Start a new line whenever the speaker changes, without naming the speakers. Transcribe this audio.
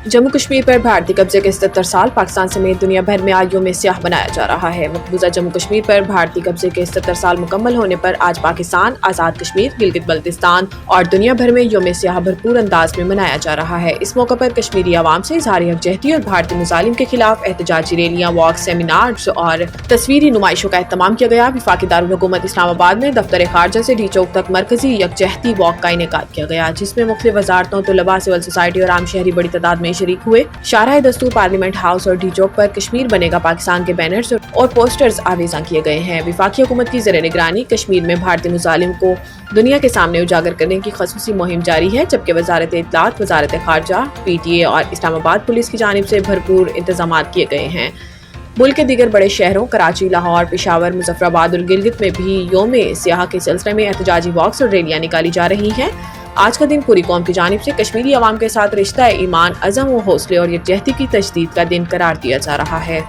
जम्मू कश्मीर पर भारतीय कब्जे के 77 साल पाकिस्तान समेत दुनिया भर में आज यौम स्याह मनाया जा रहा है। मकबूजा जम्मू कश्मीर पर भारतीय कब्जे के 77 साल मुकम्मल होने पर आज पाकिस्तान, आज़ाद कश्मीर, गिलगित बल्तिस्तान और दुनिया भर में यौम स्याह भरपूर अंदाज में मनाया जा रहा है। इस मौके पर कश्मीरी आवाम से इज़हार यकजहती और भारतीय मुजालिम के खिलाफ एहतजाजी रैलियाँ, वॉक, सेमिनार्स और तस्वीरी नुमाइशों का एहतमाम किया गया। वफाकी दारुल हुकूमत इस्लामाबाद में दफ्तर खारजा से डी चौक तक मरकजी यकजहती वॉक का इनेकाद किया गया, जिसमें मुख्तलिफ वजारतों, तलबा, सिविल सोसाइटी और आम शहरी बड़ी तादाद में शरीक हुए। शाहराह दस्तूर, पार्लियामेंट हाउस और डी चौक पर कश्मीर बनेगा पाकिस्तान के बैनर्स और पोस्टर्स आवेज़ा किए गए हैं। वफाकी हुकूमत की ज़ेर निगरानी कश्मीर में भारतीय मुजालिम को दुनिया के सामने उजागर करने की खसूसी मुहिम जारी है, जबकि वजारत इत्तलात, वजारत खारजा, PTA और इस्लामाबाद पुलिस की जानिब से भरपूर इंतजाम किए गए हैं। मुल्क के दीगर बड़े शहरों कराची, लाहौर, पेशावर, मुजफ्फराबाद और गिलगित में भी यौम स्याह के सिलसिले में एहतजाजी वॉक्स और रैलियाँ निकाली जा रही हैं। आज का दिन पूरी कौम की जानिब से कश्मीरी अवाम के साथ रिश्ता ईमान, अज़म व हौसले और यकजहती की तजदीद का दिन करार दिया जा रहा है।